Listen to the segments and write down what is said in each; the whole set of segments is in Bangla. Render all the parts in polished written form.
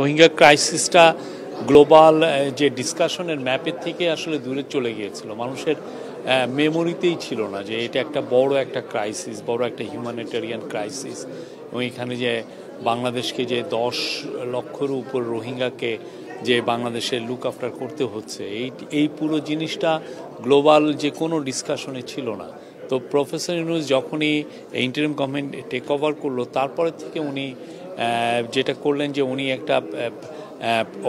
রোহিঙ্গা ক্রাইসিসটা গ্লোবাল যে ডিসকাশনের ম্যাপের থেকে আসলে দূরে চলে গিয়েছিল, মানুষের মেমোরিতেই ছিল না যে এটা একটা বড় একটা ক্রাইসিস, বড় একটা হিউম্যানিটেরিয়ান ক্রাইসিস। এবং এখানে যে বাংলাদেশকে যে 10 লক্ষের উপর রোহিঙ্গাকে যে বাংলাদেশে লুক আফটার করতে হচ্ছে, এই পুরো জিনিসটা গ্লোবাল যে কোনো ডিসকাশনে ছিল না। তো প্রফেসর ইউনূস যখনই ইন্টারিম গভর্নমেন্ট টেক ওভার করলো, তারপরে থেকে উনি যেটা করলেন যে উনি একটা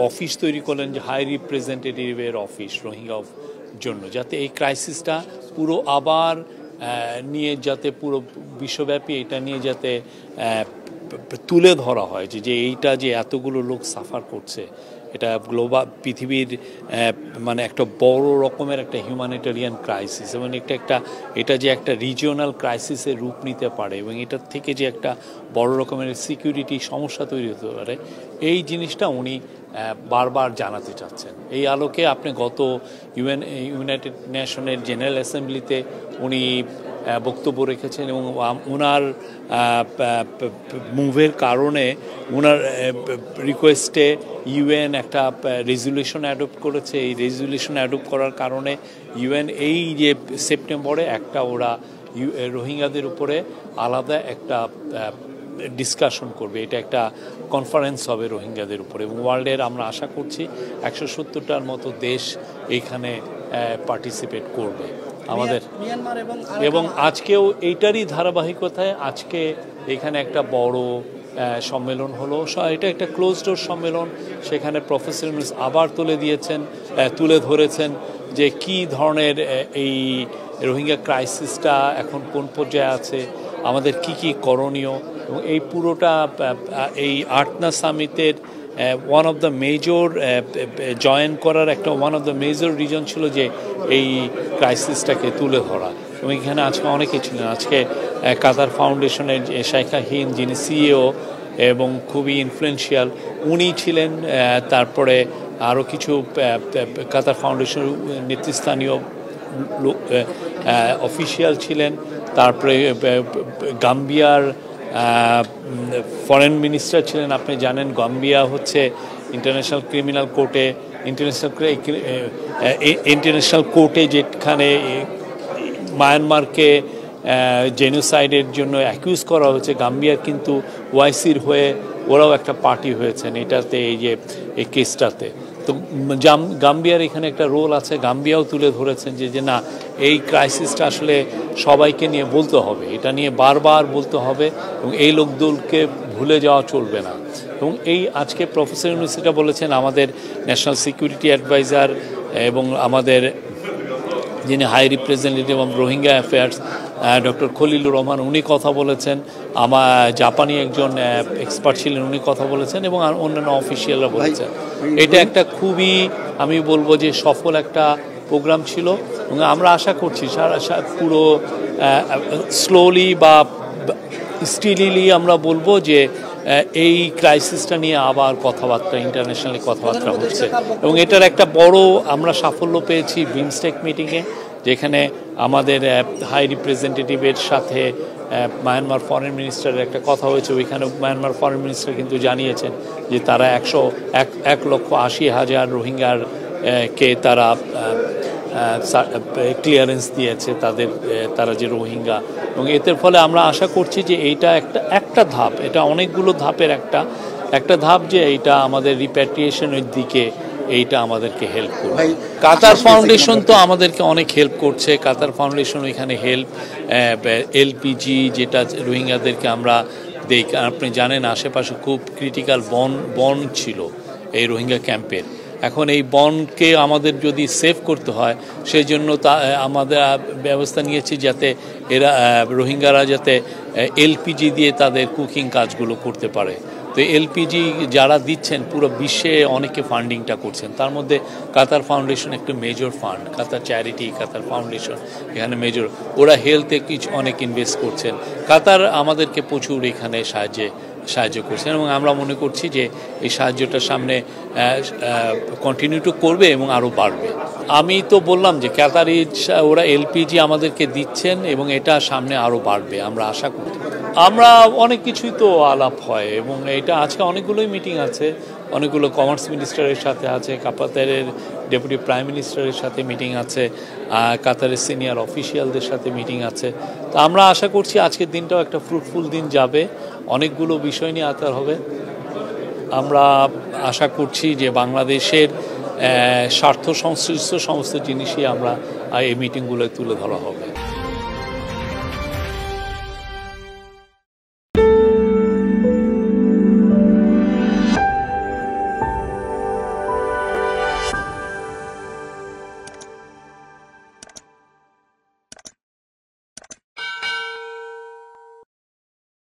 অফিস তৈরি করলেন, যে হাই রিপ্রেজেন্টেটিভের অফিস রোহিঙ্গা জন্য, যাতে এই ক্রাইসিসটা পুরো আবার নিয়ে যাতে পুরো বিশ্বব্যাপী এটা নিয়ে যাতে তুলে ধরা হয় যে এইটা যে এতগুলো লোক সাফার করছে, এটা গ্লোবাল পৃথিবীর মানে একটা বড় রকমের একটা হিউম্যানিটেরিয়ান ক্রাইসিস, এবং এটা যে একটা রিজিওনাল ক্রাইসিসের রূপ নিতে পারে, এবং এটার থেকে যে একটা বড় রকমের সিকিউরিটি সমস্যা তৈরি হতে পারে, এই জিনিসটা উনি বারবার জানাতে চাচ্ছেন। এই আলোকে আপনি গত ইউনাইটেড নেশনের জেনারেল অ্যাসেম্বলিতে উনি বক্তব্য রেখেছেন, এবং ওনার মুভের কারণে ওনার রিকোয়েস্টে ইউএন একটা রেজুলেশন অ্যাডপ্ট করেছে। এই রেজুলেশন অ্যাডপ্ট করার কারণে ইউএন এই যে সেপ্টেম্বরে একটা ওরা রোহিঙ্গাদের উপরে আলাদা একটা ডিসকাশন করবে, এটা একটা কনফারেন্স হবে রোহিঙ্গাদের উপরে, এবং ওয়ার্ল্ডের আমরা আশা করছি 170টার মতো দেশ এইখানে পার্টিসিপেট করবে আমাদের। এবং আজকেও এইটারই ধারাবাহিকতায় আজকে এখানে একটা বড় সম্মেলন হলো, এটা একটা ক্লোজ ডোর সম্মেলন। সেখানে প্রফেসর ইউনূস আবার তুলে ধরেছেন যে কি ধরনের এই রোহিঙ্গা ক্রাইসিসটা এখন কোন পর্যায়ে আছে, আমাদের কি করণীয়। এবং এই পুরোটা এই আটনা সামিটের one of the major join করার একটা one of the major reason ছিল যে এই ক্রাইসিসটাকে তুলে ধরা। এবং এখানে আজকে অনেকে ছিলেন, আজকে কাতার ফাউন্ডেশনের শাইখা হিন্দ যিনি সিইও এবং খুবই ইনফ্লুয়েন্সিয়াল, উনি ছিলেন। তারপরে আরও কিছু কাতার ফাউন্ডেশনের নেতৃস্থানীয় অফিসিয়াল ছিলেন। তারপরে গাম্বিয়ার ফরেন মিনিস্টার ছিলেন। আপনি জানেন গাম্বিয়া হচ্ছে ইন্টারন্যাশনাল ক্রিমিনাল কোর্টে ইন্টারন্যাশনাল কোর্টে যেখানে মায়ানমারকে জেনোসাইডের জন্য অ্যাকিউজ করা হয়েছে, গাম্বিয়ার কিন্তু ওআইসির হয়ে ওরাও একটা পার্টি হয়েছেন এটাতে, এই কেসটাতে। তো গাম্বিয়ার এখানে একটা রোল আছে। গাম্বিয়াও তুলে ধরেছেন যে না, এই ক্রাইসিসটা আসলে সবাইকে নিয়ে বলতে হবে, এটা নিয়ে বারবার বলতে হবে, এবং এই লোকদলকে ভুলে যাওয়া চলবে না। এবং এই আজকে প্রফেসর ইউনূস এটা বলেছেন, আমাদের ন্যাশনাল সিকিউরিটি অ্যাডভাইজার এবং আমাদের যিনি high representative of Rohingya affairs doctor Khalilur Rahman, উনি কথা বলেছেন। জাপানি একজন এক্সপার্ট ছিলেন, উনি কথা বলেছেন, এবং অন্যান্য অফিসিয়ালরা বলেছেন। এটা একটা খুবই, আমি বলবো যে সফল একটা প্রোগ্রাম ছিল, এবং আমরা আশা করছি পুরো স্লোলি বা স্টিলিলি আমরা বলবো যে এই ক্রাইসিসটা নিয়ে আবার কথাবার্তা, ইন্টারন্যাশনালি কথাবার্তা হচ্ছে। এবং এটার একটা বড় আমরা সাফল্য পেয়েছি বিমস্টেক মিটিংয়ে, যেখানে আমাদের হাই রিপ্রেজেন্টেটিভের সাথে মায়ানমার ফরেন মিনিস্টারের একটা কথা হয়েছে। ওইখানে মায়ানমার ফরেন মিনিস্টার কিন্তু জানিয়েছেন যে তারা 1,80,000 রোহিঙ্গার কে তারা ক্লিয়ারেন্স দিয়েছে তারা যে রোহিঙ্গা। এবং এর ফলে আমরা আশা করছি যে এইটা একটা ধাপ, এটা অনেকগুলো ধাপের একটা ধাপ, যে এইটা আমাদের রিপ্যাট্রিয়েশনের দিকে এইটা আমাদেরকে হেল্প করবে। কাতার ফাউন্ডেশন তো আমাদেরকে অনেক হেল্প করছে। কাতার ফাউন্ডেশন ওইখানে এলপিজি যেটা রোহিঙ্গাদেরকে আমরা দেই, আপনি জানেন আশেপাশে খুব ক্রিটিক্যাল বন ছিল এই রোহিঙ্গা ক্যাম্পের। এখন এই বনকে আমাদের যদি সেভ করতে হয়, সেই জন্য আমাদের ব্যবস্থা নিয়েছি যাতে রোহিঙ্গারা যাতে এলপিজি দিয়ে তাদের কুকিং কাজগুলো করতে পারে। তো এলপিজি যারা দিচ্ছেন পুরো বিশ্বে অনেকে ফান্ডিংটা করছেন, তার মধ্যে কাতার ফাউন্ডেশন একটা মেজর ফান্ড, কাতার চ্যারিটি, কাতার ফাউন্ডেশন এখানে মেজর, ওরা হেলথে অনেক ইনভেস্ট করছেন। কাতার আমাদেরকে প্রচুর এখানে সাহায্য করছেন, এবং আমরা মনে করছি যে এই সাহায্যটা সামনে কন্টিনিউ করবে এবং আরও বাড়বে। আমি তো বললাম যে কাতারি ওরা এলপিজি আমাদেরকে দিচ্ছেন, এবং এটা সামনে আরও বাড়বে আমরা আশা করি। আমরা অনেক কিছুই তো আলাপ হয়, এবং এটা আজকে অনেকগুলোই মিটিং আছে। অনেকগুলো কমার্স মিনিস্টারের সাথে আছে, কাতারের ডেপুটি প্রাইম মিনিস্টারের সাথে মিটিং আছে, কাতারের সিনিয়র অফিসিয়ালদের সাথে মিটিং আছে। তো আমরা আশা করছি আজকের দিনটাও একটা ফ্রুটফুল দিন যাবে, অনেকগুলো বিষয় নিয়ে আতার হবে। আমরা আশা করছি যে বাংলাদেশের স্বার্থ সংশ্লিষ্ট সমস্ত জিনিসই আমরা এই মিটিংগুলোয় তুলে ধরা হবে।